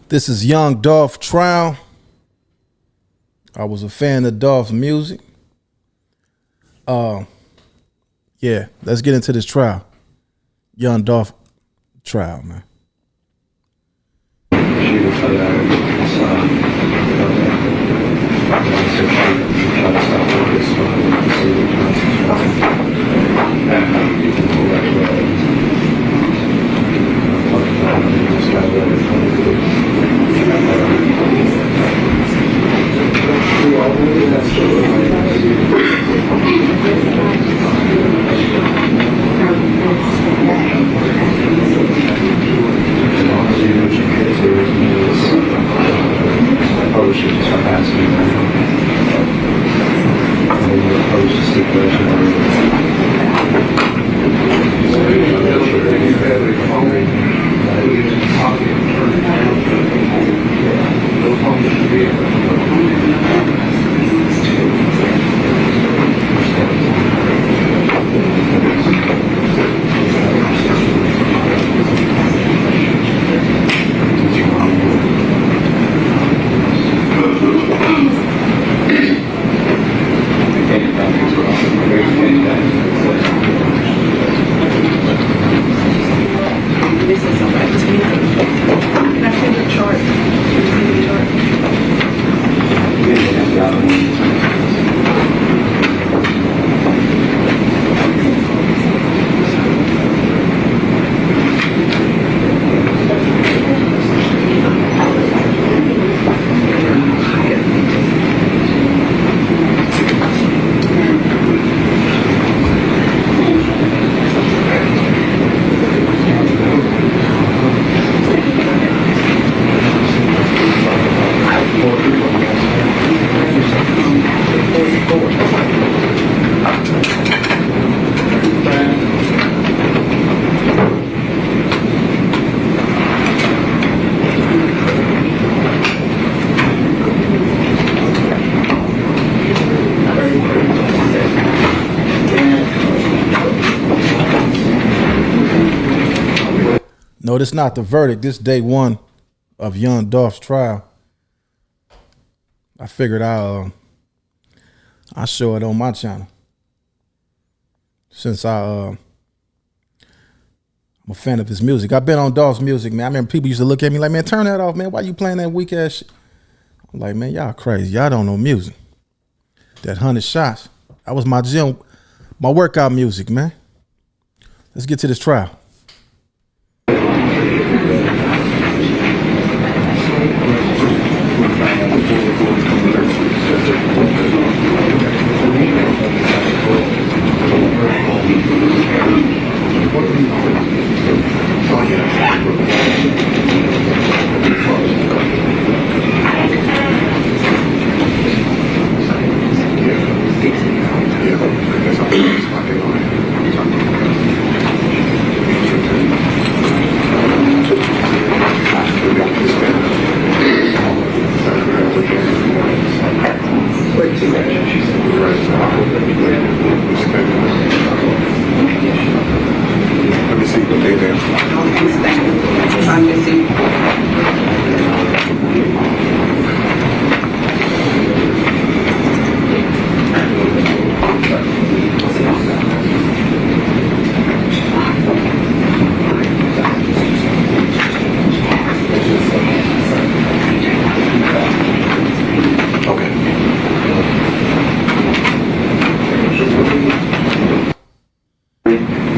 This is young Dolph Trial. I was a fan of Dolph's music. Yeah, let's get into this trial. Young Dolph Trial, man. No, this is not the verdict. This is day one of young Dolph's trial. I figured I'll show it on my channel. Since I'm a fan of his music. I've been on Dolph's music, man. I remember people used to look at me like, man, turn that off, man. Why you playing that weak ass shit? I'm like, man, y'all crazy. Y'all don't know music. That 100 shots. That was my gym, my workout music, man. Let's get to this trial.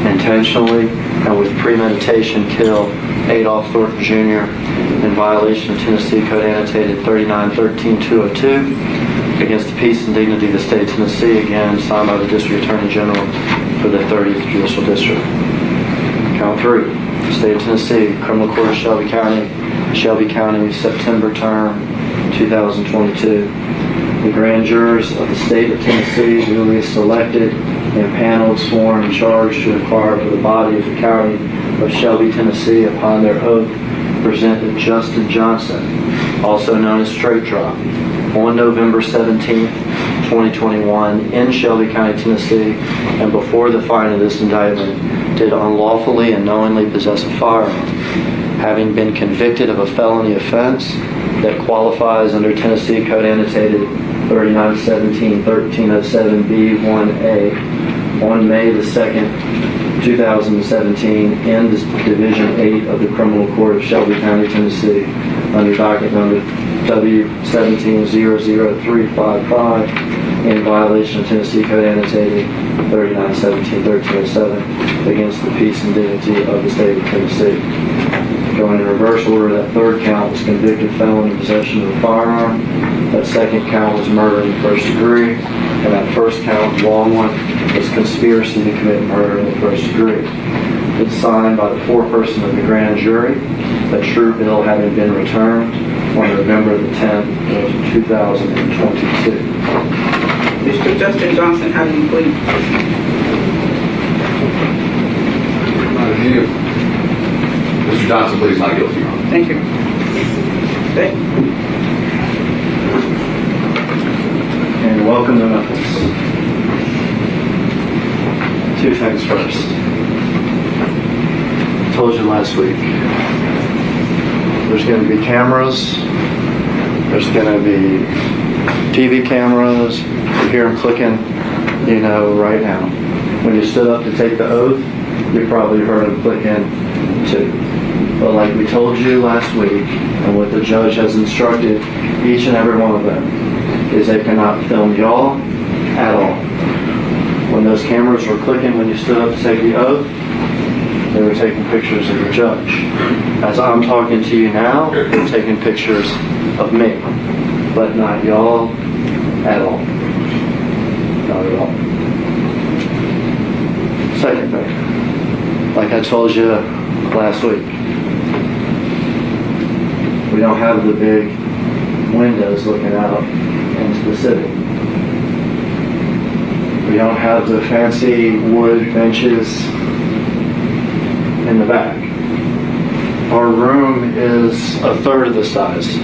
Intentionally and with premeditation kill Adolph Thornton Jr. in violation of Tennessee Code Annotated 39-13-202 against the peace and dignity of the state of Tennessee, again signed by the District Attorney General for the 30th Judicial District. Count 3. State of Tennessee, Criminal Court of Shelby County, September term 2022. The grand jurors of the state of Tennessee duly selected, impaneled, sworn, and charged to inquire for the body of the county of Shelby, Tennessee, upon their oath, presented Justin Johnson, also known as Straight Drop, on November 17, 2021, in Shelby County, Tennessee, and before the filing of this indictment, did unlawfully and knowingly possess a firearm, having been convicted of a felony offense that qualifies under Tennessee Code Annotated 3917-1307B1A on May the 2nd, 2017, in Division 8 of the Criminal Court of Shelby County, Tennessee, under docket number W1700355, in violation of Tennessee Code Annotated 3917-1307, against the peace and dignity of the state of Tennessee. Going in reverse order, that third count was convicted felon in possession of a firearm. That second count was murder in the first degree. And that first count, the long one, was conspiracy to commit murder in the first degree. It's signed by the foreperson of the grand jury, a true bill having been returned on November the 10th of 2022. Mr. Justin Johnson, how do you plead? Mr. Johnson, please not guilty, Your Honor. Thank you. Okay. And welcome to Memphis. Two things first. I told you last week, there's going to be cameras, there's going to be TV cameras. You hear them clicking, you know, right now. When you stood up to take the oath, you probably heard them clicking too. But like we told you last week, and what the judge has instructed each and every one of them, is they cannot film y'all at all. When those cameras were clicking when you stood up to take the oath, they were taking pictures of the judge. As I'm talking to you now, they're taking pictures of me, but not y'all at all. Not at all. Second thing, like I told you last week, we don't have the big windows looking out into the city. We don't have the fancy wood benches in the back. Our room is a third of the size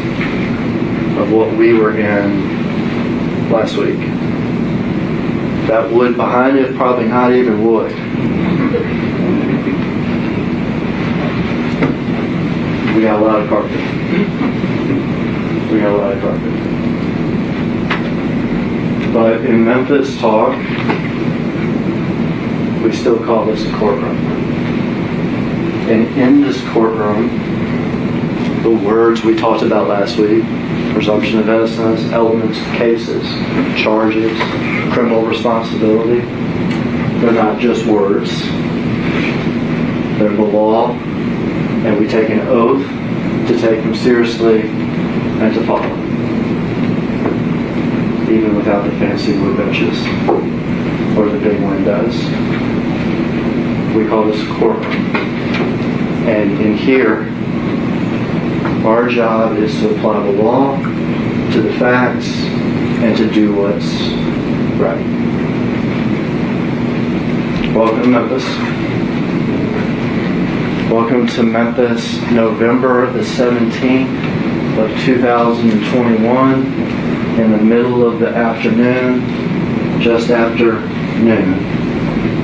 of what we were in last week. That wood behind it, probably not even wood. We got a lot of carpet. We got a lot of carpet. But in Memphis talk, we still call this a courtroom. And in this courtroom, the words we talked about last week, presumption of innocence, elements, cases, charges, criminal responsibility, they're not just words. They're the law, and we take an oath to take them seriously and to follow them, even without the fancy wood benches or the big windows. We call this a courtroom. And in here, our job is to apply the law to the facts and to do what's right. Welcome to Memphis. Welcome to Memphis, November the 17th of 2021, in the middle of the afternoon, just after noon,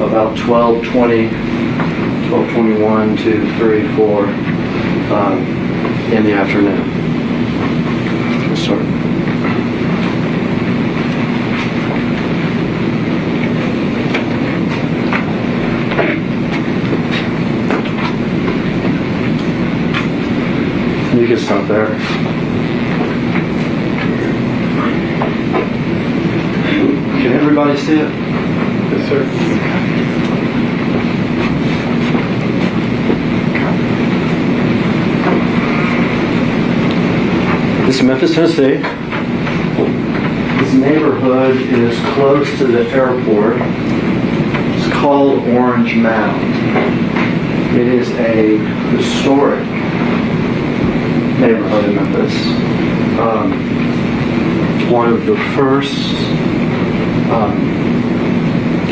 about 12:21, 2, 3, 4 in the afternoon. Let's start. You can stop there. Can everybody see it? Yes, sir. This is Memphis, Tennessee. This neighborhood is close to the airport. It's called Orange Mound. It is a historic neighborhood in Memphis. One of the first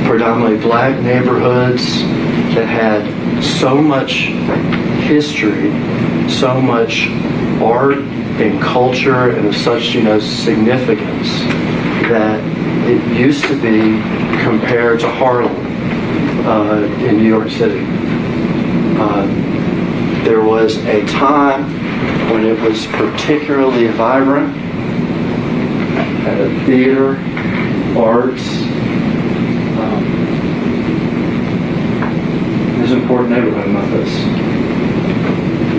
predominantly black neighborhoods that had so much history, so much art and culture, and of such significance that it used to be compared to Harlem in New York City. There was a time when it was particularly vibrant, had a theater, arts. It's an important neighborhood in Memphis.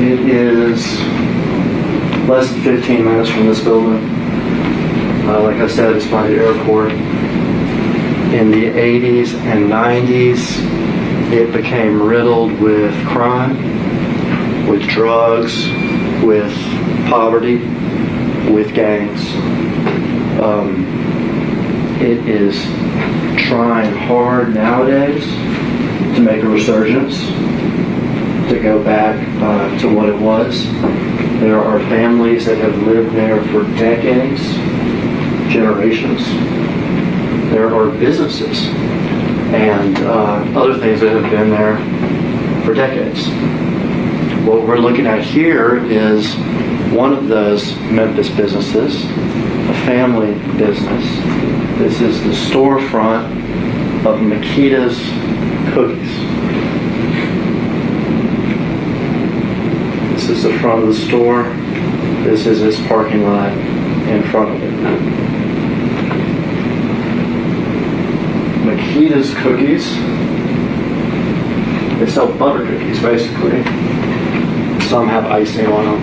It is less than 15 minutes from this building. Like I said, it's by the airport. In the 80s and 90s, it became riddled with crime, with drugs, with poverty, with gangs. It is trying hard nowadays to make a resurgence, to go back to what it was. There are families that have lived there for decades, generations. There are businesses and other things that have been there for decades. What we're looking at here is one of those Memphis businesses, a family business. This is the storefront of Makita's Cookies. This is the front of the store. This is its parking lot in front of it. Makita's Cookies. They sell butter cookies, basically. Some have icing on them.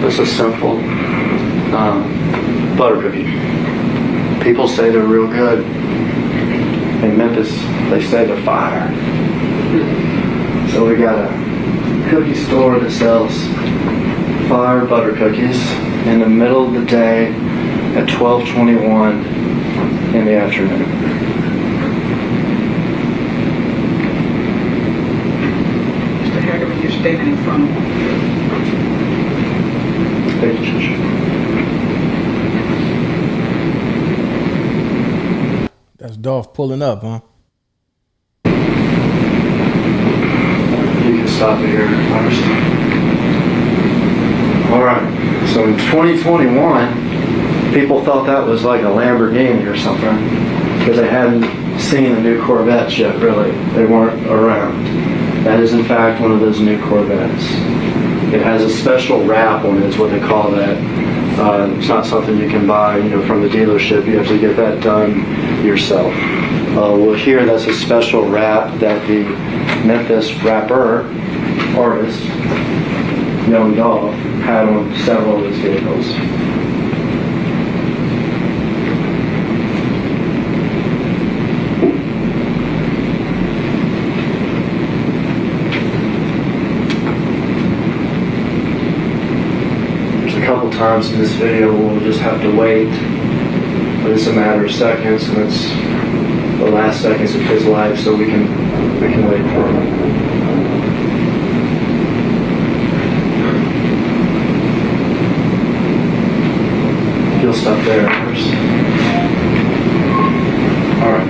This is simple butter cookie. People say they're real good. In Memphis, they say they're fire. So we got a cookie store that sells fire butter cookies in the middle of the day at 12:21 in the afternoon. Mr. Haggerty, you're standing in front of him. Thank you, Judge. That's Dolph pulling up, huh? You can stop it here first. All right. So in 2021, people thought that was like a Lamborghini or something because they hadn't seen the new Corvettes yet, really. They weren't around. That is, in fact, one of those new Corvettes. It has a special wrap on it, is what they call that. It's not something you can buy, from the dealership. You have to get that done yourself. Well, here that's a special wrap that the Memphis rapper artist, Young Dolph, had on several of his vehicles. There's a couple times in this video we'll just have to wait, but it's a matter of seconds, and it's the last seconds of his life, so we can wait for him. He'll stop there first. All right.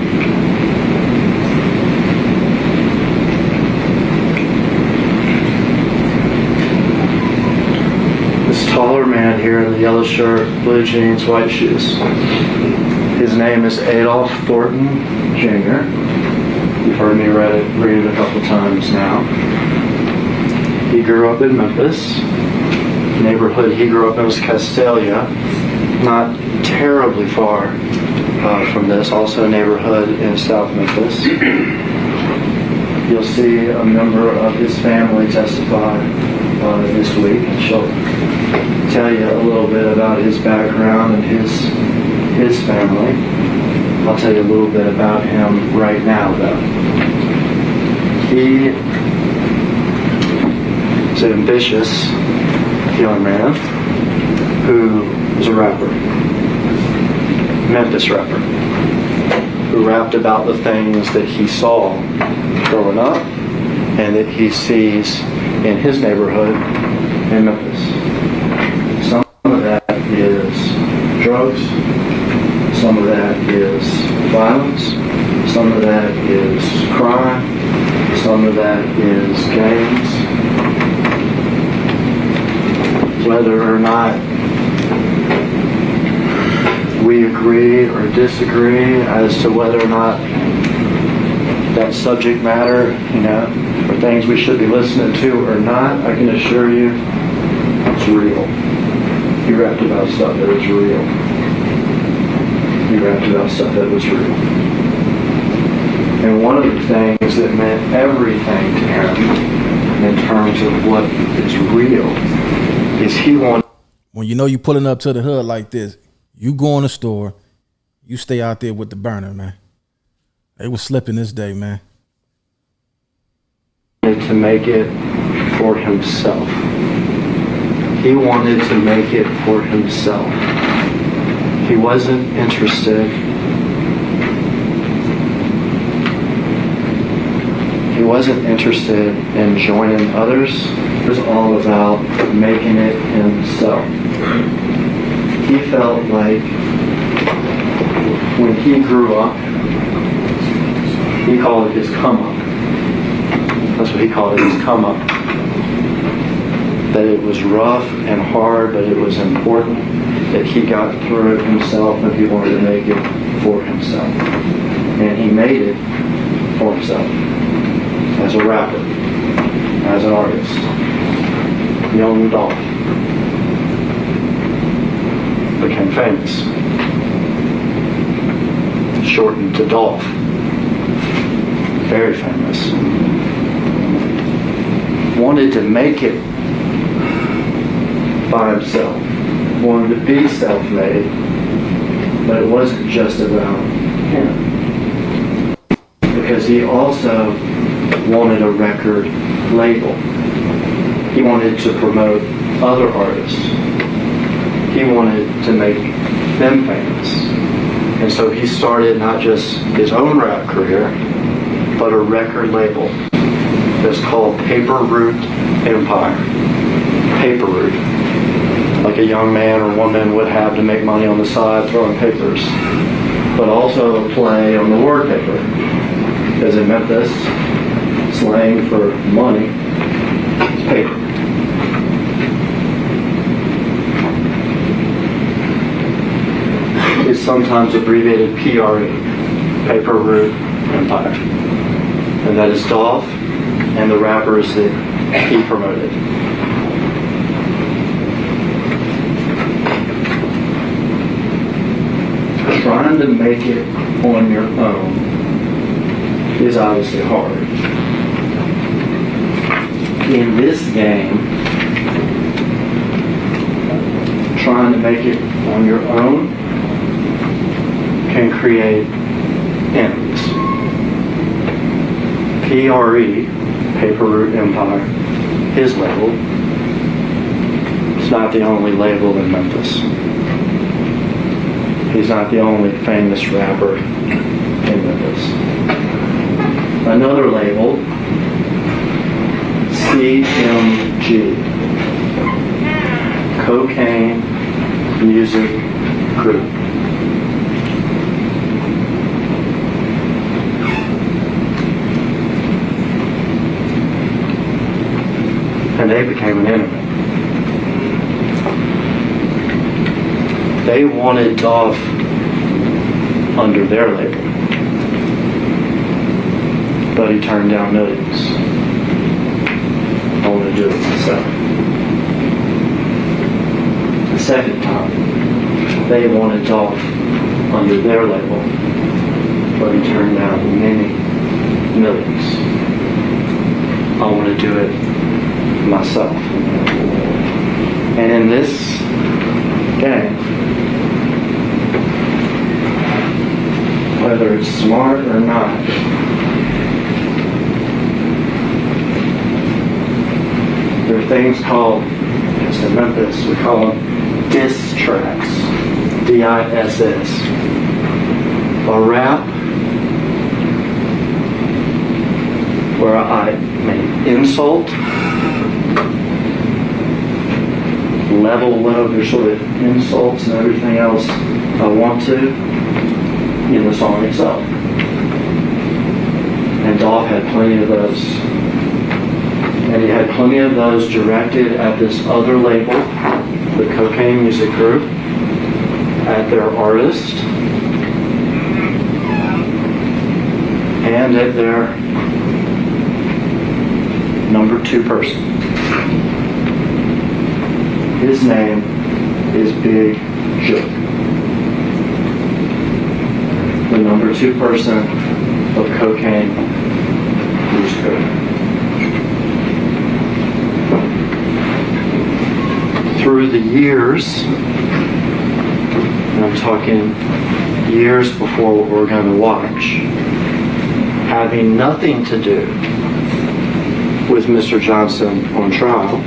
This taller man here in the yellow shirt, blue jeans, white shoes. His name is Adolph Thornton Jr. You've heard me read it a couple times now. He grew up in Memphis. The neighborhood he grew up in was Castalia, not terribly far from this. Also a neighborhood in South Memphis. You'll see a member of his family testify this week, and she'll tell you a little bit about his background and his family. I'll tell you a little bit about him right now, though. He is an ambitious young man who is a rapper, Memphis rapper, who rapped about the things that he saw growing up and that he sees in his neighborhood in Memphis. Some of that is drugs, some of that is violence, some of that is crime, some of that is gangs. Whether or not we agree or disagree as to whether or not that subject matter, are things we should be listening to or not, I can assure you it's real. You rapped about stuff that is real. You rapped about stuff that was real. And one of the things that meant everything to him in terms of what is real is he wanted. When you pulling up to the hood like this, you go in the store, you stay out there with the burner, man. They was slipping this day, man. To make it for himself. He wanted to make it for himself. He wasn't interested. He wasn't interested in joining others. It was all about making it himself. He felt like when he grew up, he called it his come up. That's what he called it, his come up. That it was rough and hard, but it was important that he got through it himself, and he wanted to make it for himself. And he made it for himself. As a rapper, as an artist. Young Dolph became famous. Shortened to Dolph. Very famous. Wanted to make it by himself. Wanted to be self-made. But it wasn't just about him. Because he also wanted a record label. He wanted to promote other artists. He wanted to make them famous. And so he started not just his own rap career, but a record label that's called Paper Route Empire. Paper Route. Like a young man or woman would have to make money on the side throwing papers. But also a play on the word paper. Because in Memphis, slang for money is paper. It's sometimes abbreviated PRE, Paper Route Empire. And that is Dolph and the rappers that he promoted. Trying to make it on your own is obviously hard. In this game, trying to make it on your own can create enemies. PRE, Paper Route Empire, his label, is not the only label in Memphis. He's not the only famous rapper in Memphis. Another label, CMG, Cocaine Music Group. And they became an enemy. They wanted Dolph under their label, but he turned down millions. I want to do it myself. The second time, they wanted Dolph under their label, but he turned down many millions. I want to do it myself. And in this game, whether it's smart or not, there are things called, as in Memphis, we call them diss tracks. D-I-S-S. A rap where I mean insult, level whatever sort of insults and everything else I want to in the song itself. And Dolph had plenty of those. And he had plenty of those directed at this other label, the Cocaine Music Group, at their artist, and at their number 2 person. His name is Big Joe, the number 2 person of Cocaine Music Group. Through the years, and I'm talking years before what we're going to watch, having nothing to do with Mr. Johnson on trial,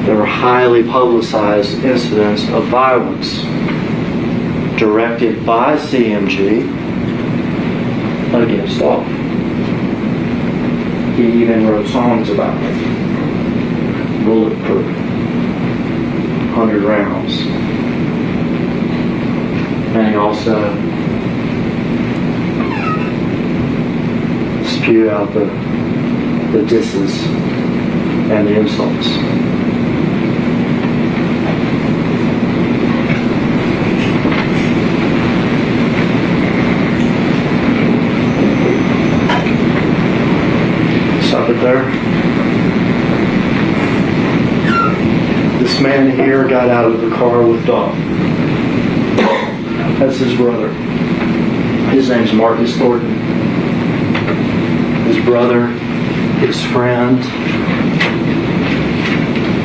there were highly publicized incidents of violence directed by CMG against Dolph. He even wrote songs about it. Bulletproof. 100 rounds. And he also spewed out the disses and the insults. Stop it there. This man here got out of the car with Dolph. That's his brother. His name's Marcus Thornton. His brother, his friend.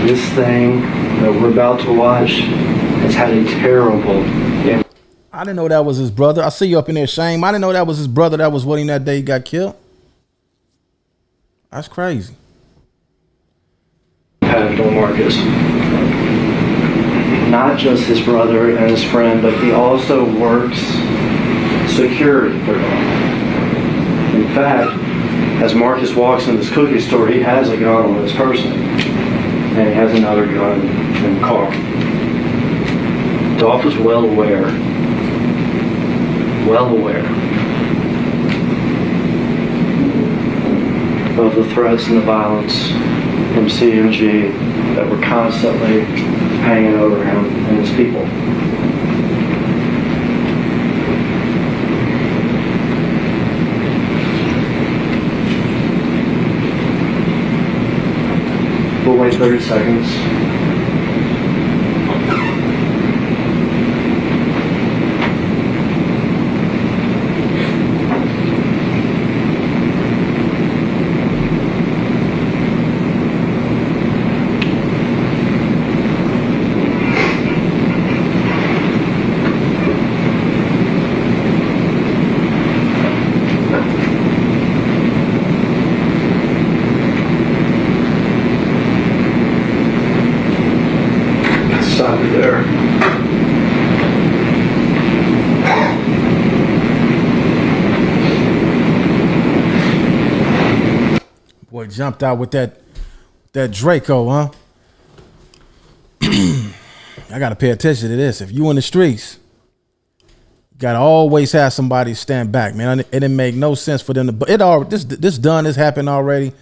This thing that we're about to watch has had a terrible impact. I didn't know that was his brother. I see you up in there, Shame. I didn't know that was his brother that was with him that day he got killed. That's crazy. On Marcus. Not just his brother and his friend, but he also works security for them. In fact, as Marcus walks in this cookie store, he has a gun on his person, and he has another gun in the car. Dolph was well aware of the threats and the violence from CMG that were constantly hanging over him and his people. We'll wait 30 seconds. Stop it there. Boy jumped out with that Draco, huh? I gotta pay attention to this. If you in the streets, you gotta always have somebody stand back, man. It didn't make no sense for them to. But this happened already.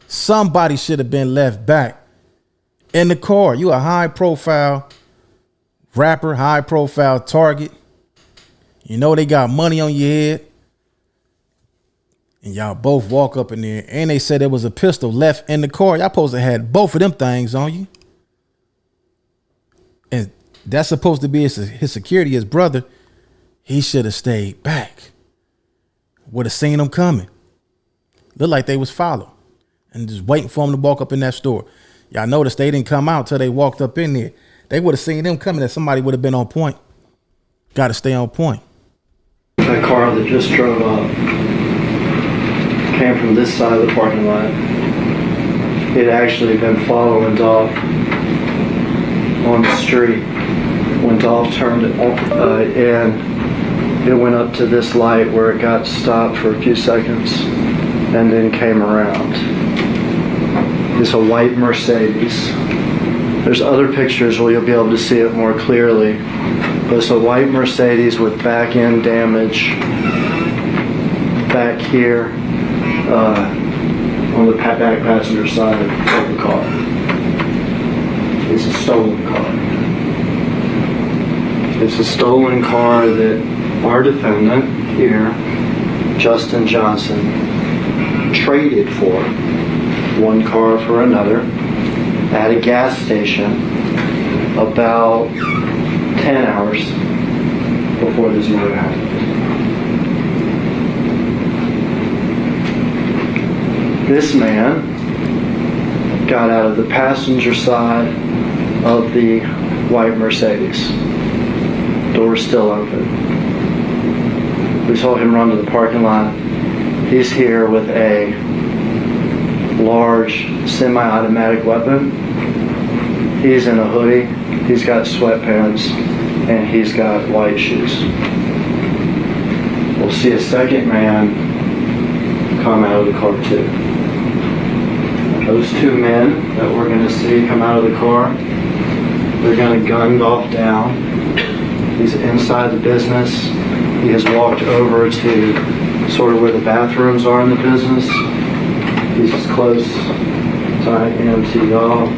Somebody should have been left back in the car. You a high profile rapper, high profile target. You know they got money on your head. And y'all both walk up in there and they said there was a pistol left in the car. Y'all supposed to have both of them things on you. And that's supposed to be his security, his brother. He should have stayed back. Would have seen him coming. Looked like they was followed and just waiting for him to walk up in that store. Y'all noticed they didn't come out till they walked up in there. They would have seen them coming and somebody would have been on point. Got to stay on point. That car that just drove up came from this side of the parking lot. It actually been following Dolph on the street. When Dolph turned it in, it went up to this light where it got stopped for a few seconds. and then came around. It's a white Mercedes. There's other pictures where you'll be able to see it more clearly. But it's a white Mercedes with back end damage back here on the back passenger side of the car. It's a stolen car. It's a stolen car that our defendant here, Justin Johnson, traded for one car for another at a gas station about 10 hours before this murder happened. This man got out of the passenger side of the white Mercedes. Door's still open. We saw him run to the parking lot. He's here with a large semi-automatic weapon. He's in a hoodie. He's got sweatpants, and he's got white shoes. We'll see a second man come out of the car too. Those two men that we're going to see come out of the car, they're going to gun Dolph down. He's inside the business. He has walked over to sort of where the bathrooms are in the business. He's as close as I am to y'all.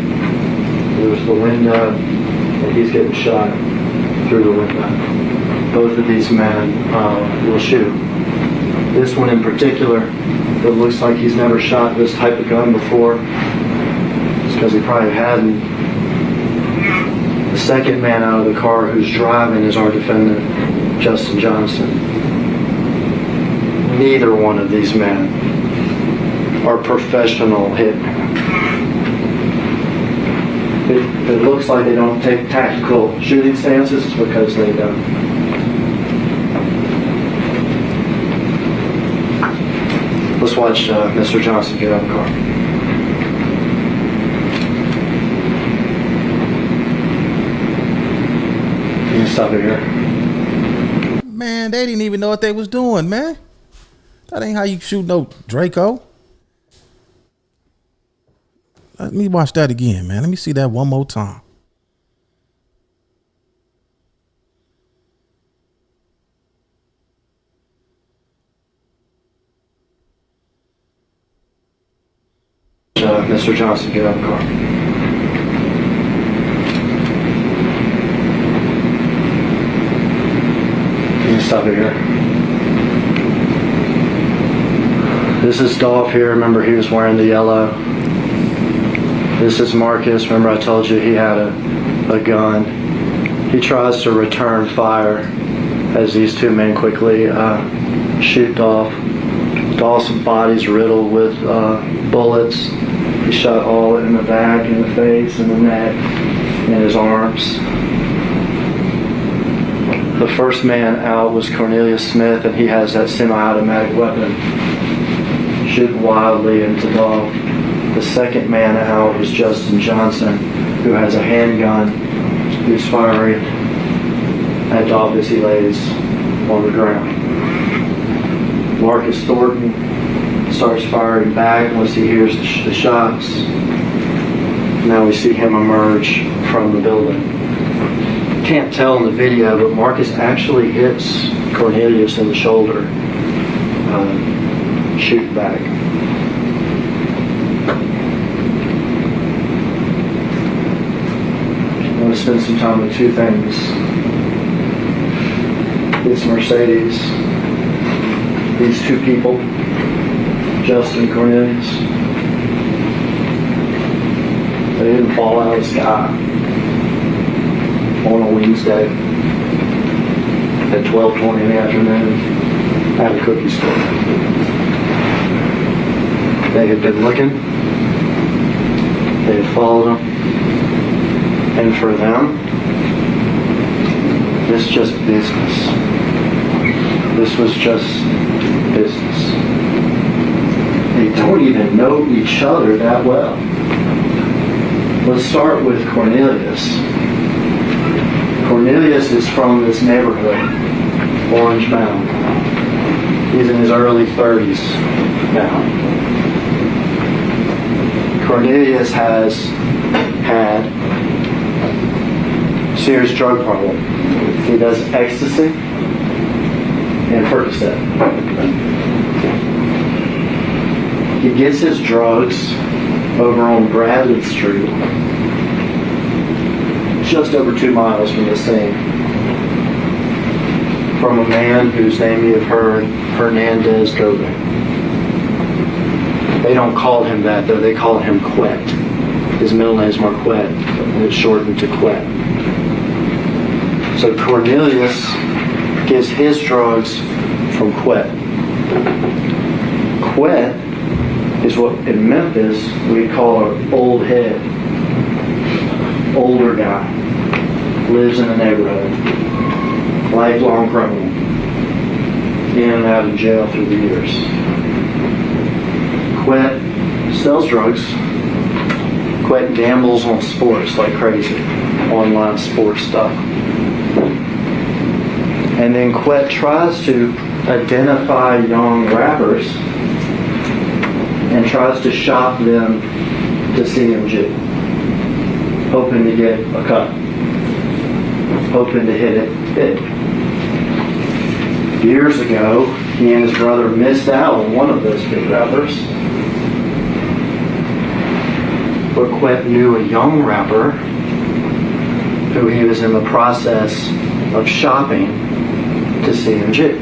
There's the window, and he's getting shot through the window. Both of these men will shoot. This one in particular, it looks like he's never shot this type of gun before. It's because he probably hadn't. The second man out of the car who's driving is our defendant, Justin Johnson. Neither one of these men are professional hitmen. It looks like they don't take tactical shooting stances because they don't. Let's watch Mr. Johnson get out of the car. You can stop it here. Man, they didn't even know what they was doing, man. That ain't how you shoot no Draco. Let me watch that again, man. Let me see that one more time. Mr. Johnson, get out of the car. You can stop it here. This is Dolph here. Remember, he was wearing the yellow. This is Marcus. Remember, I told you he had a gun. He tries to return fire as these two men quickly shoot Dolph. Dolph's body's riddled with bullets. He shot all in the back, in the face, in the neck, in his arms. The first man out was Cornelius Smith, and he has that semi-automatic weapon, shooting wildly into Dolph. The second man out was Justin Johnson, who has a handgun, who's firing at Dolph as he lays on the ground. Marcus Thornton starts firing back once he hears the shots. Now we see him emerge from the building. Can't tell in the video, but Marcus actually hits Cornelius in the shoulder, shoot back. I'm going to spend some time with two things. This Mercedes, these two people, Justin and Cornelius, they didn't fall out of the sky on a Wednesday at 12:20 in the afternoon at a cookie store. They had been looking, they had followed them, and for them, this is just business. This was just business. They don't even know each other that well. Let's start with Cornelius. Cornelius is from this neighborhood, Orange Mound. He's in his early 30s now. Cornelius has had serious drug problem. He does ecstasy and Percocet. He gets his drugs over on Bradley Street, just over 2 miles from the scene, from a man whose name you have heard, Hernandez Gobe. They don't call him that though, they call him Quet. His middle name is Marquette, and it's shortened to Quet. So Cornelius gets his drugs from Quet. Quet is what in Memphis we call an old head. Older guy. Lives in the neighborhood. Lifelong criminal. In and out of jail through the years. Quet sells drugs. Quet gambles on sports like crazy. Online sports stuff. And then Quet tries to identify young rappers and tries to shop them to CMG, hoping to get a cut, hoping to hit it big. Years ago, he and his brother missed out on one of those big rappers, but Quet knew a young rapper who he was in the process of shopping to CMG.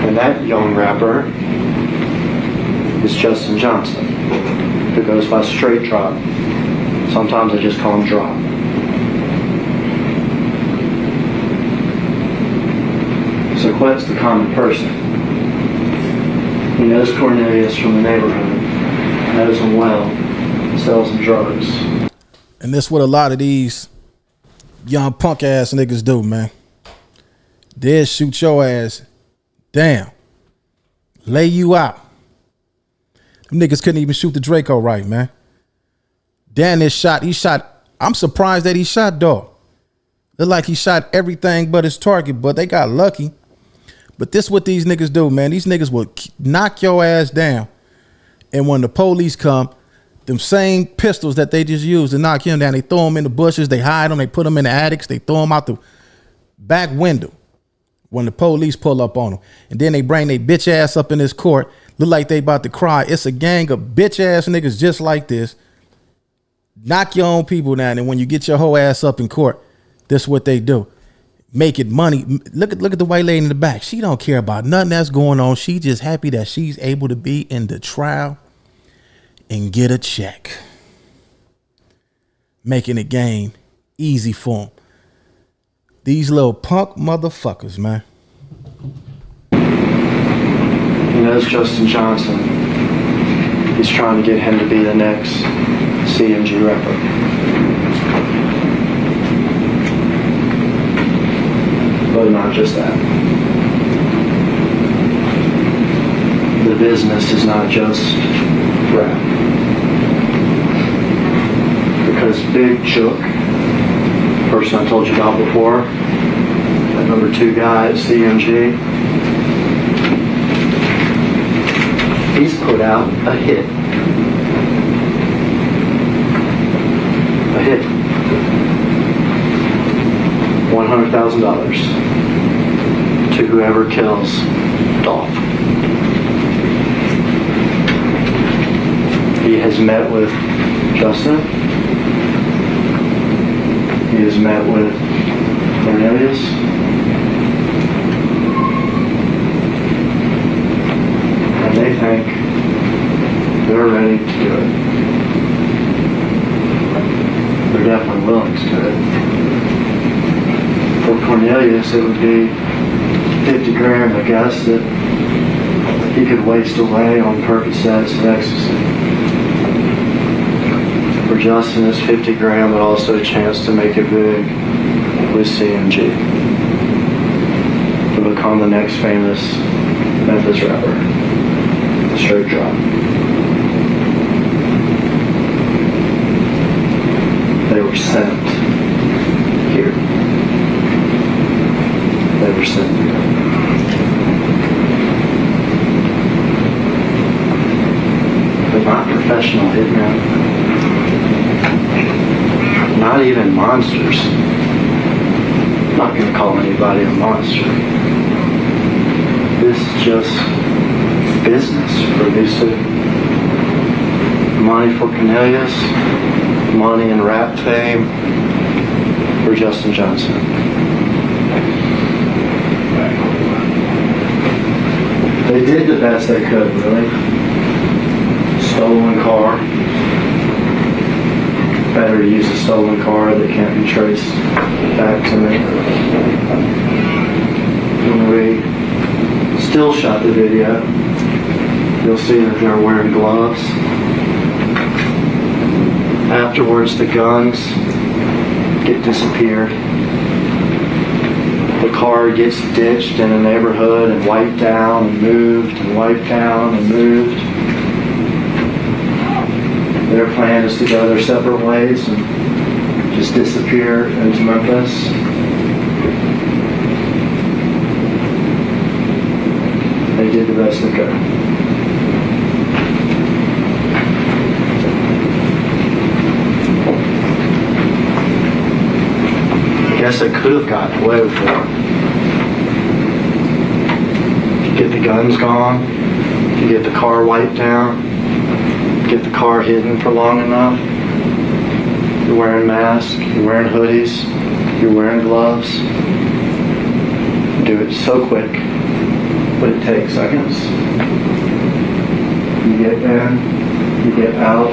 And that young rapper is Justin Johnson, who goes by Straight Drop. Sometimes I just call him Drop. So Quet's the common person. He knows Cornelius from the neighborhood, knows him well, sells him drugs. And that's what a lot of these young punk ass niggas do, man. They'll shoot your ass down, lay you out. Them niggas couldn't even shoot the Draco right, man. Dan is shot. He shot. I'm surprised that he shot Dolph. Looked like he shot everything but his target, but they got lucky. But this what these niggas do, man. These niggas will knock your ass down. And when the police come, them same pistols that they just used to knock him down, they throw them in the bushes, they hide them, they put them in the attics, they throw them out the back window when the police pull up on them. And then they bring their bitch ass up in this court, look like they about to cry. It's a gang of bitch ass niggas just like this. Knock your own people down, and when you get your whole ass up in court, this what they do. Making money. Look at the white lady in the back. She don't care about nothing that's going on. She just happy that she's able to be in the trial and get a check. Making the game easy for them. These little punk motherfuckers, man. He knows Justin Johnson. He's trying to get him to be the next CMG rapper. But not just that. The business is not just rap. Because Big Chook, person I told you about before, that number 2 guy at CMG, he's put out a hit. A hit. $100,000 to whoever kills Dolph. He has met with Justin. He has met with Cornelius. And they think they're ready to do it. They're definitely willing to do it. For Cornelius, it would be 50 grand, I guess, that he could waste away on Percocets and ecstasy. For Justin, it's 50 grand, but also a chance to make it big with CMG. To become the next famous Memphis rapper. Straight Drop. They were sent here. They were sent here. professional hitman. Not even monsters. I'm not going to call anybody a monster. This is just business for these two. Money for Cornelius, money and rap fame for Justin Johnson. They did the best they could, really. Stolen car. Better to use a stolen car that can't be traced back to me. When we still shot the video, you'll see that they're wearing gloves. Afterwards, the guns get disappeared. The car gets ditched in a neighborhood and wiped down and moved and wiped down and moved. Their plan is to go their separate ways and just disappear into Memphis. They did the best they could. I guess I could have gotten away with it. Get the guns gone, you get the car wiped down, get the car hidden for long enough. You're wearing masks, you're wearing hoodies, you're wearing gloves. Do it so quick, but it takes seconds. You get in, you get out,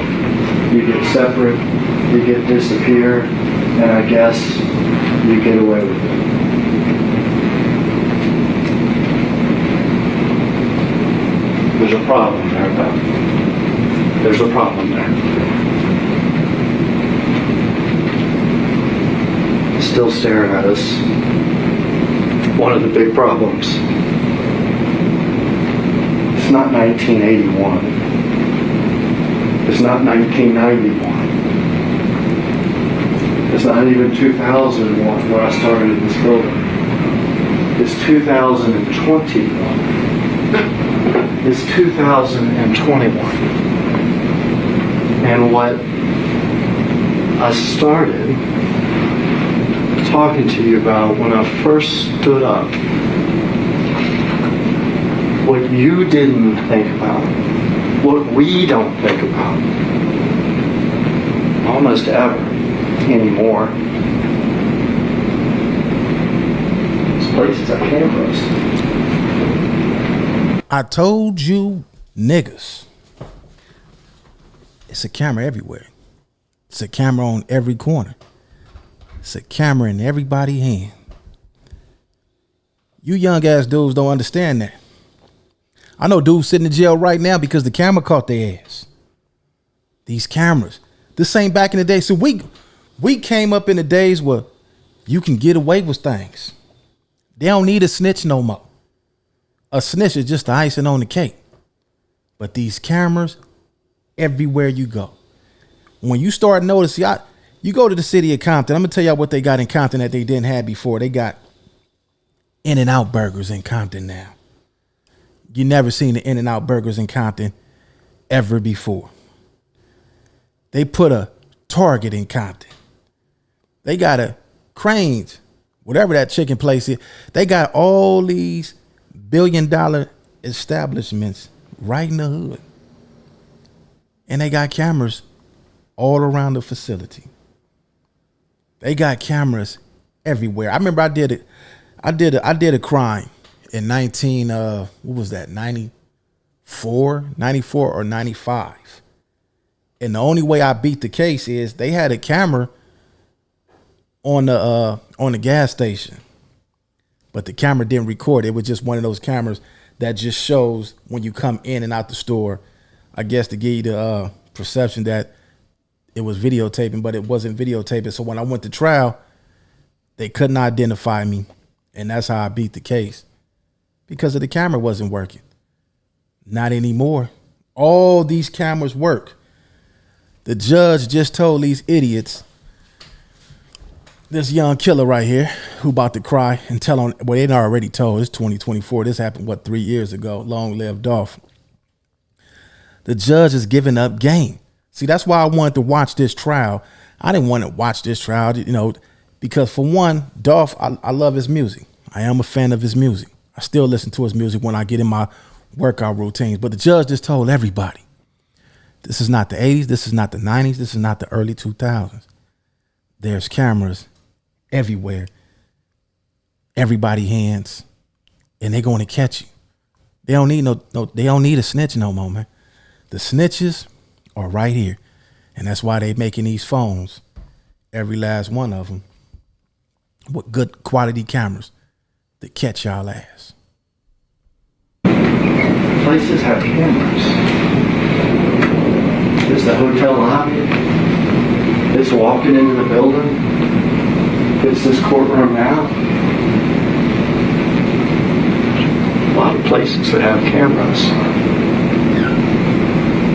you get separate, you get disappear, and I guess you get away with it. There's a problem there, though. There's a problem there. Still staring at us. One of the big problems. It's not 1981. It's not 1991. It's not even 2001 where I started in this building. It's 2021. It's 2021. And what I started talking to you about when I first stood up, what you didn't think about, what we don't think about, almost ever anymore. This place is our cameras. I told you niggas. It's a camera everywhere. It's a camera on every corner. It's a camera in everybody's hand. You young ass dudes don't understand that. I know dudes sitting in jail right now because the camera caught their ass. These cameras. This ain't back in the day. So we came up in the days where you can get away with things. They don't need a snitch no more. A snitch is just the icing on the cake. But these cameras, everywhere you go. When you start noticing, you go to the city of Compton. I'm going to tell y'all what they got in Compton that they didn't have before. They got In-N-Out burgers in Compton now. You never seen the In-N-Out burgers in Compton ever before. They put a Target in Compton. They got a Cranes, whatever that chicken place is. They got all these billion-dollar establishments right in the hood. And they got cameras all around the facility. They got cameras everywhere. I remember I did a crime in 94 or 95. And the only way I beat the case is they had a camera on the gas station. But the camera didn't record. It was just one of those cameras that just shows when you come in and out the store, I guess to give you the perception that it was videotaping, but it wasn't videotaping. So when I went to trial, they couldn't identify me. And that's how I beat the case. Because of the camera wasn't working. Not anymore. All these cameras work. The judge just told these idiots, this young killer right here who about to cry and tell on, well, they already told, it's 2024. This happened, 3 years ago? Long live Dolph. The judge is giving up game. See, that's why I wanted to watch this trial. I didn't want to watch this trial, because for one, Dolph, I love his music. I am a fan of his music. I still listen to his music when I get in my workout routines. But the judge just told everybody, this is not the 80s. This is not the 90s. This is not the early 2000s. There's cameras everywhere, everybody hands, and they're going to catch you. They don't need they don't need a snitch no more, man. The snitches are right here. And that's why they making these phones, every last one of them, with good quality cameras that catch y'all ass. Places have cameras. It's the hotel lobby. It's walking into the building. It's this courtroom now. A lot of places that have cameras.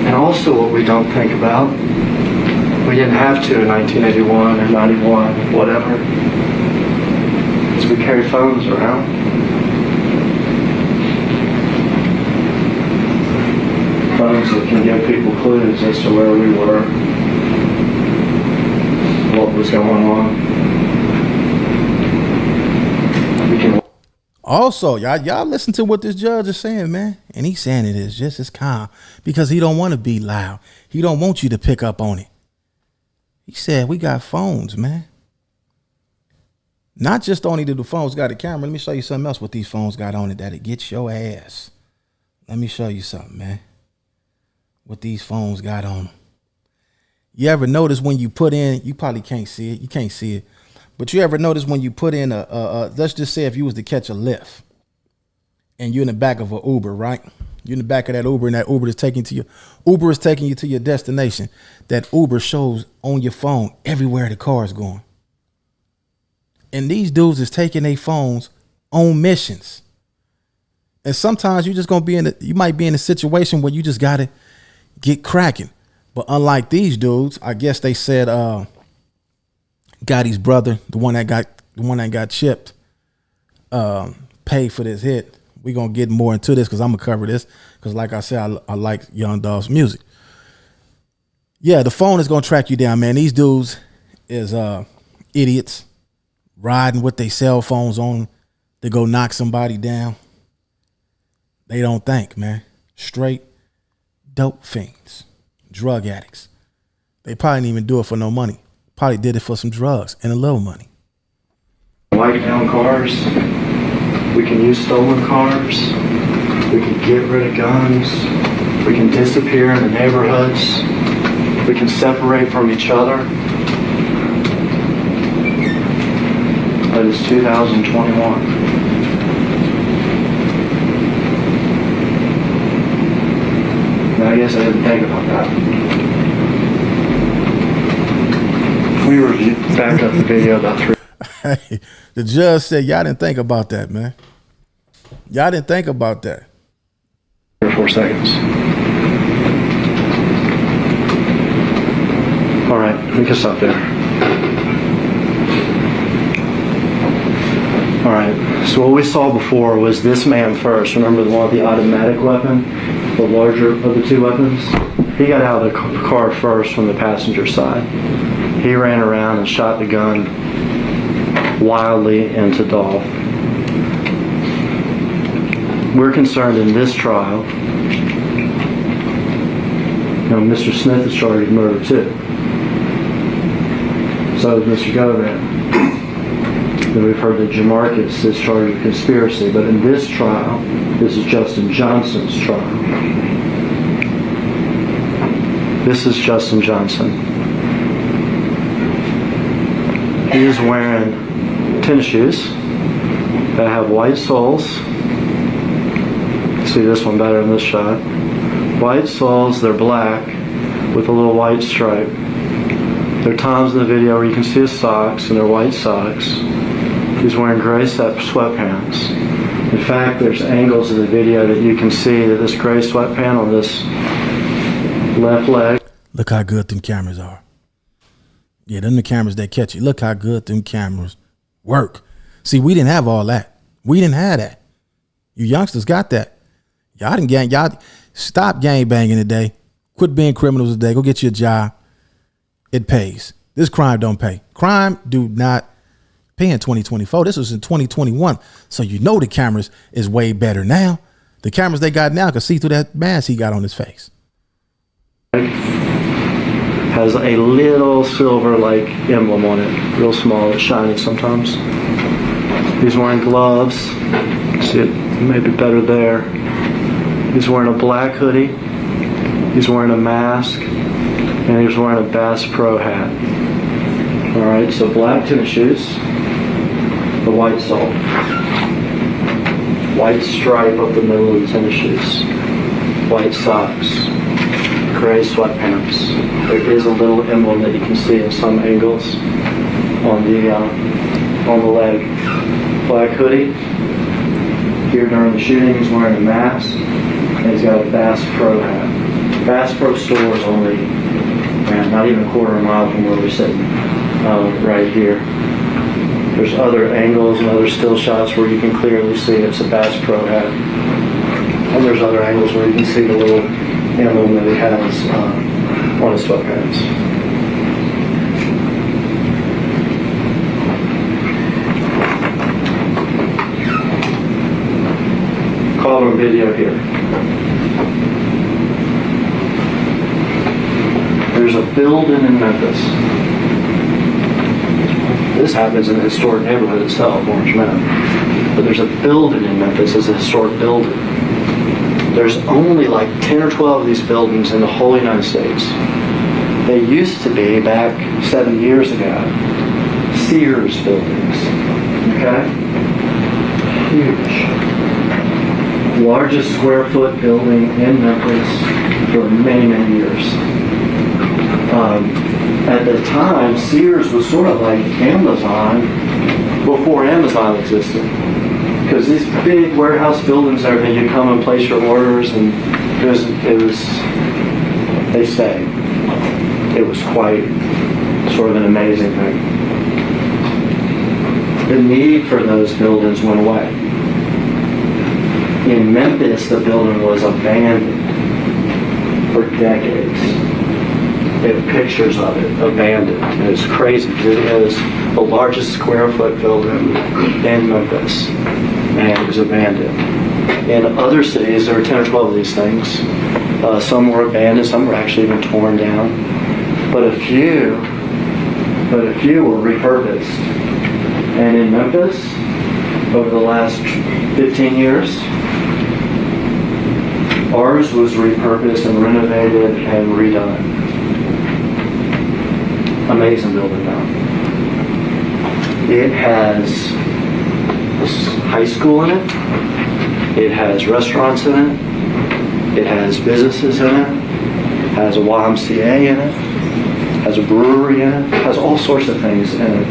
And also what we don't think about, we didn't have to in 1981 or 91, whatever, is we carry phones around. Phones that can give people clues as to where we were, what was going on. We can. Also, y'all listen to what this judge is saying, man. And he's saying it is just as calm because he don't want to be loud. He don't want you to pick up on it. He said, we got phones, man. Not just only do the phones got a camera. Let me show you something else what these phones got on it that'll get your ass. Let me show you something, man. What these phones got on them. You ever notice when you put in, you probably can't see it. You can't see it. But you ever notice when you put in let's just say if you was to catch a Lyft and you're in the back of an Uber, right? You're in the back of that Uber and that Uber is taking you to your destination. That Uber shows on your phone everywhere the car is going. And these dudes is taking their phones on missions. And sometimes you're just going to be you might be in a situation where you just got to get cracking. But unlike these dudes, I guess they said, Gotti's brother, the one that got chipped, paid for this hit. We're going to get more into this because I'm going to cover this. Because like I said, I like Young Dolph's music. Yeah, the phone is going to track you down, man. These dudes is idiots riding with their cell phones on them to go knock somebody down. They don't think, man. Straight dope fiends, drug addicts. They probably didn't even do it for no money. Probably did it for some drugs and a little money. Wipe down cars. We can use stolen cars. We can get rid of guns. We can disappear in the neighborhoods. We can separate from each other. That is 2021. Now, I guess I didn't think about that. We reviewed back up the video about 3. Hey, the judge said y'all didn't think about that, man. Y'all didn't think about that. 3 or 4 seconds. All right, we can stop there. All right, so what we saw before was this man first. Remember the one with the automatic weapon, the larger of the two weapons? He got out of the car first from the passenger side. He ran around and shot the gun wildly into Dolph. We're concerned in this trial, Mr. Smith is charged with murder too. So is Mr. Govan. Then we've heard that Jamarcus is charged with conspiracy, but in this trial, this is Justin Johnson's trial. This is Justin Johnson. He is wearing tennis shoes that have white soles. See this one better in this shot. White soles, they're black with a little white stripe. There are times in the video where you can see his socks, and they're white socks. He's wearing gray sweatpants. In fact, there's angles in the video that you can see that this gray sweatpant on this left leg. Look how good them cameras are. Yeah, them the cameras that catch you. Look how good them cameras work. See, we didn't have all that. We didn't have that. You youngsters got that. Y'all stop gang banging today. Quit being criminals today. Go get you a job. It pays. This crime don't pay. Crime do not pay in 2024. This was in 2021. So you know the cameras is way better now. The cameras they got now can see through that mask he got on his face. Has a little silver like emblem on it, real small. It's shiny sometimes. He's wearing gloves. See it maybe better there. He's wearing a black hoodie. He's wearing a mask, and he's wearing a Bass Pro hat. All right, so black tennis shoes, the white sole, white stripe up the middle of the tennis shoes, white socks, gray sweatpants. There is a little emblem that you can see in some angles on the leg. Black hoodie. Here during the shooting, he's wearing a mask, and he's got a Bass Pro hat. Bass Pro store is only, man, not even a quarter of a mile from where we're sitting, right here. There's other angles and other still shots where you can clearly see it's a Bass Pro hat. And there's other angles where you can see the little emblem that he has on his sweatpants. Color video here. There's a building in Memphis. This happens in the historic neighborhood itself, Orange Meadow. But there's a building in Memphis that's a historic building. There's only like 10 or 12 of these buildings in the whole United States. They used to be, back 7 years ago, Sears buildings. Okay? Huge. Largest square foot building in Memphis for many, many years. At the time, Sears was sort of like Amazon before Amazon existed. Because these big warehouse buildings and everything, you come and place your orders, and they stayed. It was quite sort of an amazing thing. The need for those buildings went away. In Memphis, the building was abandoned for decades. They have pictures of it, abandoned. And it's crazy. It is the largest square foot building in Memphis, and it was abandoned. In other cities, there were 10 or 12 of these things. Some were abandoned, some were actually even torn down. But a few were repurposed. And in Memphis, over the last 15 years, ours was repurposed and renovated and redone. Amazing building now. It has high school in it. It has restaurants in it. It has businesses in it. It has a YMCA in it. It has a brewery in it. It has all sorts of things in it.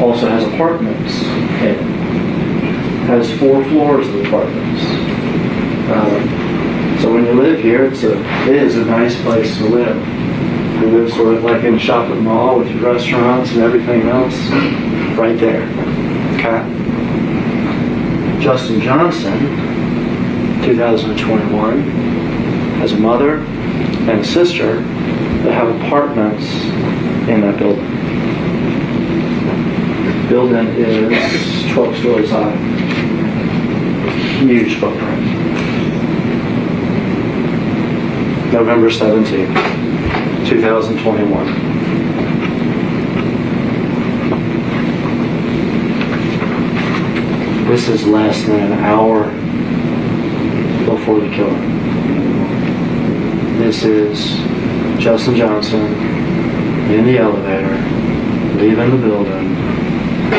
Also has apartments in it. It has 4 floors of apartments. So when you live here, it is a nice place to live. You live sort of like in a shopping mall with your restaurants and everything else right there. Okay? Justin Johnson, 2021, has a mother and a sister that have apartments in that building. The building is 12 stories high. Huge footprint. November 17th, 2021. This is less than an hour before the killing. This is Justin Johnson in the elevator, leaving the building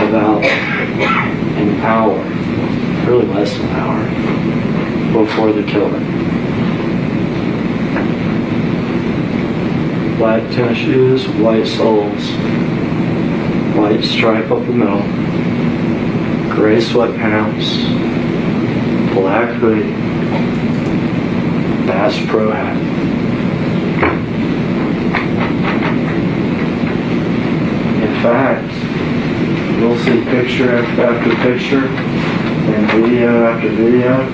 about an hour, really less than an hour, before the killing. Black tennis shoes, white soles, white stripe up the middle, gray sweatpants, black hoodie, Bass Pro hat. In fact, you'll see picture after picture and video after video.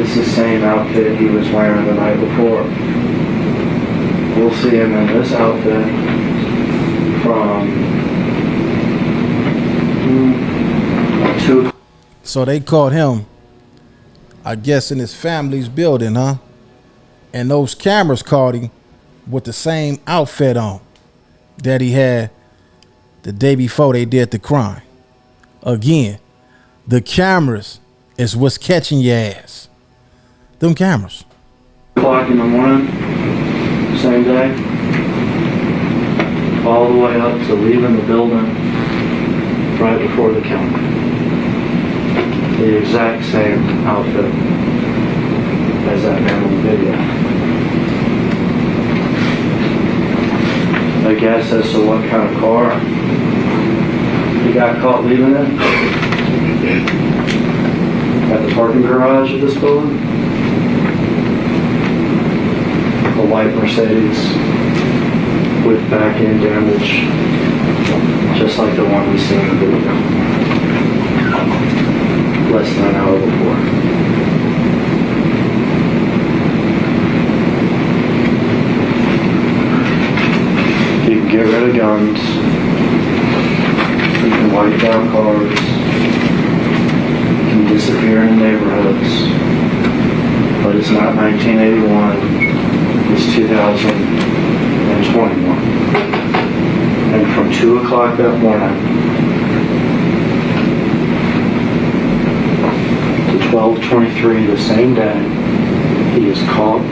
It's the same outfit he was wearing the night before. You'll see him in this outfit from 2. So they caught him, I guess, in his family's building, huh? And those cameras caught him with the same outfit on that he had the day before they did the crime. Again, the cameras is what's catching your ass. Them cameras. O'clock in the morning, same day, all the way up to leaving the building right before the killing. The exact same outfit as that man on the video. A guess as to what kind of car he got caught leaving it at the parking garage of this building. A white Mercedes with back end damage, just like the one we seen in the video less than an hour before. You can get rid of guns, you can wipe down cars, you can disappear in neighborhoods, but it's not 1981, it's 2021. And from 2 o'clock that morning to 12:23 the same day, he is caught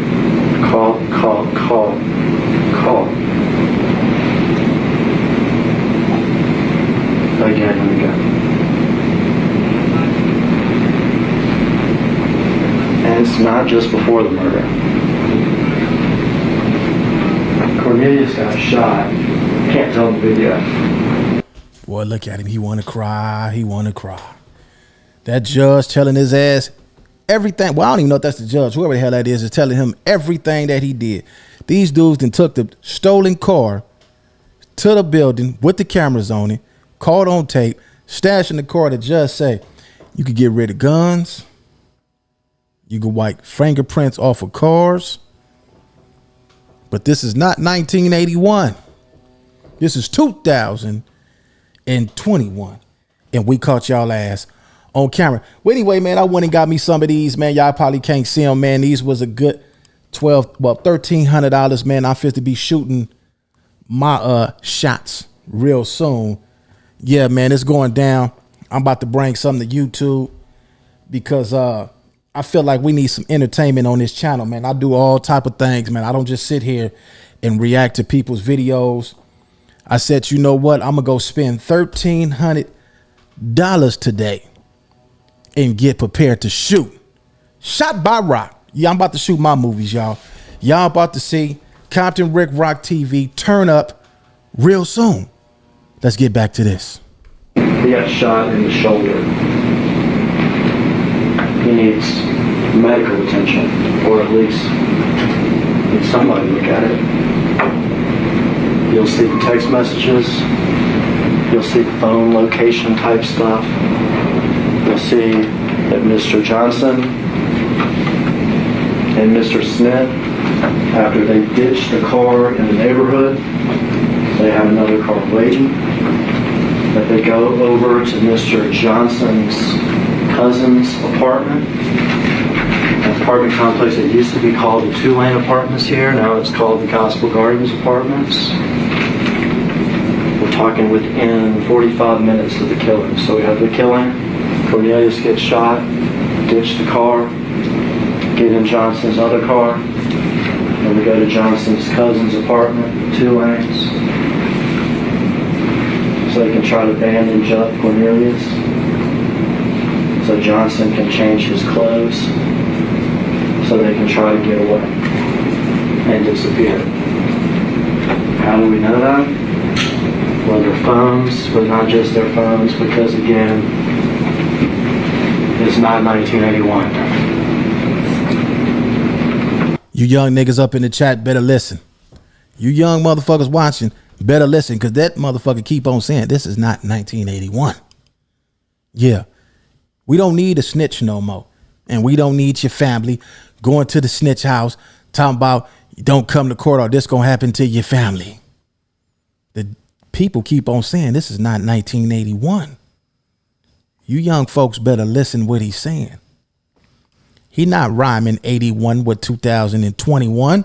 again and again. And it's not just before the murder. Cornelius got shot. Can't tell the video. Boy, look at him. He want to cry. He want to cry. That judge telling his ass everything. Well, I don't even know if that's the judge. Whoever the hell that is telling him everything that he did. These dudes then took the stolen car to the building with the cameras on it, caught on tape, stashed in the car. The judge say, you could get rid of guns. You could wipe fingerprints off of cars. But this is not 1981. This is 2021. And we caught y'all ass on camera. Well, anyway, man, I went and got me some of these, man. Y'all probably can't see them, man. These was a good $1,300, man. I'm fit to be shooting my shots real soon. Yeah, man, it's going down. I'm about to bring something to YouTube because I feel like we need some entertainment on this channel, man. I do all type of things, man. I don't just sit here and react to people's videos. I said, you know what? I'm going to go spend $1,300 today and get prepared to shoot. Shot by Rock. Yeah, I'm about to shoot my movies, y'all. Y'all about to see Compton Rick Rock TV turn up real soon. Let's get back to this. He got shot in the shoulder. He needs medical attention, or at least needs somebody to look at it. You'll see the text messages. You'll see the phone location type stuff. You'll see that Mr. Johnson and Mr. Smith, after they ditched the car in the neighborhood, they have another car waiting. That they go over to Mr. Johnson's cousin's apartment, an apartment complex that used to be called the Two-Lane Apartments here. Now it's called the Gospel Gardens Apartments. We're talking within 45 minutes of the killing. So we have the killing. Cornelius gets shot, ditch the car, get in Johnson's other car, and we go to Johnson's cousin's apartment, 2 lanes. So they can try to bandage up Cornelius. So Johnson can change his clothes. So they can try to get away and disappear. How do we know that? Well, their phones, but not just their phones, because again, it's not 1981. You young niggas up in the chat better listen. You young motherfuckers watching better listen, because that motherfucker keep on saying this is not 1981. Yeah. We don't need a snitch no more. And we don't need your family going to the snitch house talking about Don't come to court or this gonna happen to your family. The people keep on saying this is not 1981. You young folks better listen what he's saying. He not rhyming 81 with 2021.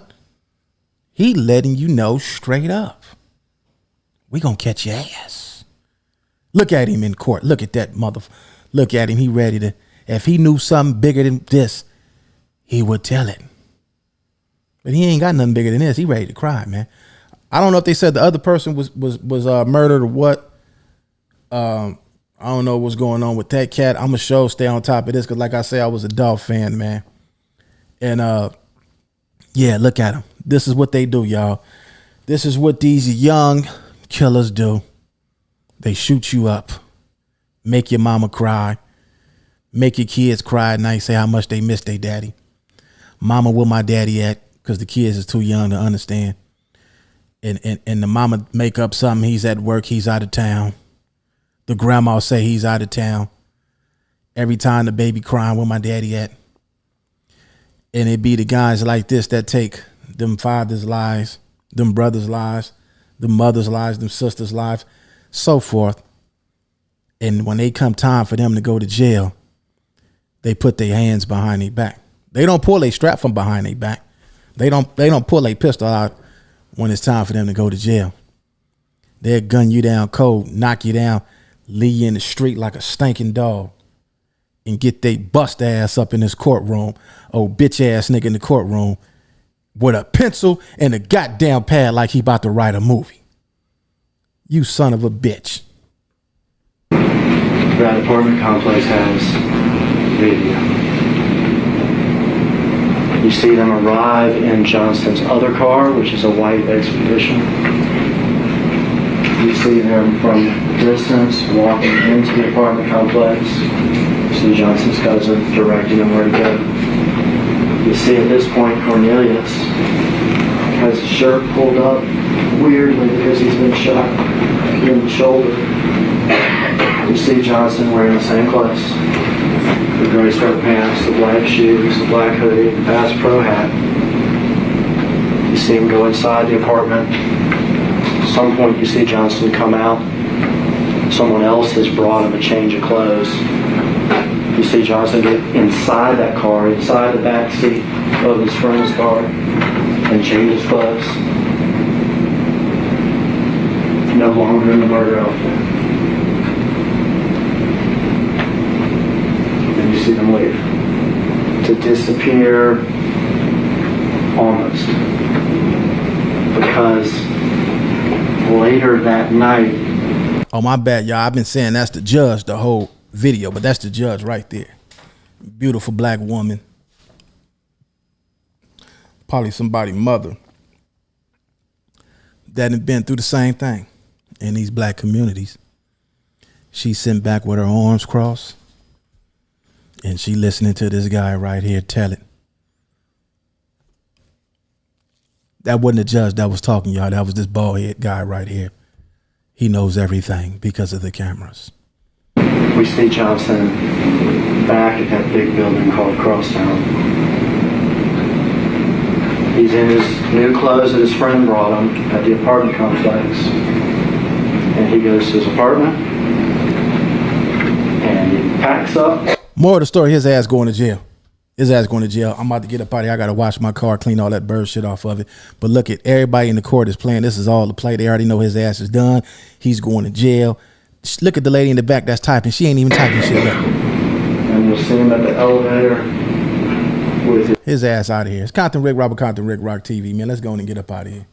He letting you know straight up. We gonna catch your ass. Look at him in court. Look at that mother. Look at him. He ready to. If he knew something bigger than this, he would tell it. But he ain't got nothing bigger than this. He ready to cry, man. I don't know if they said the other person was murdered or what. I don't know what's going on with that cat. I'm gonna stay on top of this because, like I say, I was a Dolph fan, man. And yeah, look at them. This is what they do, y'all. This is what these young killers do. They shoot you up, make your mama cry, make your kids cry at night, say how much they miss their daddy. Mama, where my daddy at? Because the kids is too young to understand. And the mama make up something. He's at work. He's out of town. The grandma say he's out of town. Every time the baby crying, where my daddy at? And it be the guys like this that take them fathers' lives, them brothers' lives, them mothers' lives, them sisters' lives, so forth. And when they come time for them to go to jail, they put their hands behind their back. They don't pull a strap from behind their back. They don't pull a pistol out when it's time for them to go to jail. They'll gun you down cold, knock you down, leave you in the street like a stinking dog, and get they bust ass up in this courtroom. Old bitch ass nigga in the courtroom with a pencil and a goddamn pad like he about to write a movie. You son of a bitch. That apartment complex has video. You see them arrive in Johnston's other car, which is a white Expedition. You see them from distance walking into the apartment complex. You see Johnston's cousin directing them where to go. You see at this point Cornelius has his shirt pulled up weirdly because he's been shot in the shoulder. You see Johnston wearing the same clothes. The gray sweatpants, the black shoes, the black hoodie, the Bass Pro hat. You see him go inside the apartment. At some point you see Johnston come out. Someone else has brought him a change of clothes. You see Johnston get inside that car, inside the back seat of his friend's car, and change his clothes. No longer in the murder outfit. You see them leave to disappear almost, because later that night. Oh, my bad, y'all. I've been saying that's the judge the whole video, but that's the judge right there. Beautiful black woman, probably somebody's mother that had been through the same thing in these black communities. She's sitting back with her arms crossed. And she listening to this guy right here tell it. That wasn't the judge that was talking, y'all. That was this bald head guy right here. He knows everything because of the cameras. We see Johnston back at that big building called Crosstown. He's in his new clothes that his friend brought him at the apartment complex. And he goes to his apartment and he packs up. More of the story, his ass going to jail. His ass going to jail. I'm about to get up out of here. I got to wash my car, clean all that bird shit off of it. But look at everybody in the court is playing. This is all the play. They already know his ass is done. He's going to jail. Look at the lady in the back that's typing. She ain't even typing shit yet. And you'll see him at the elevator with his ass out of here. It's Compton Rick, Robert Compton Rick Rock TV, man. Let's go on and get up out of here.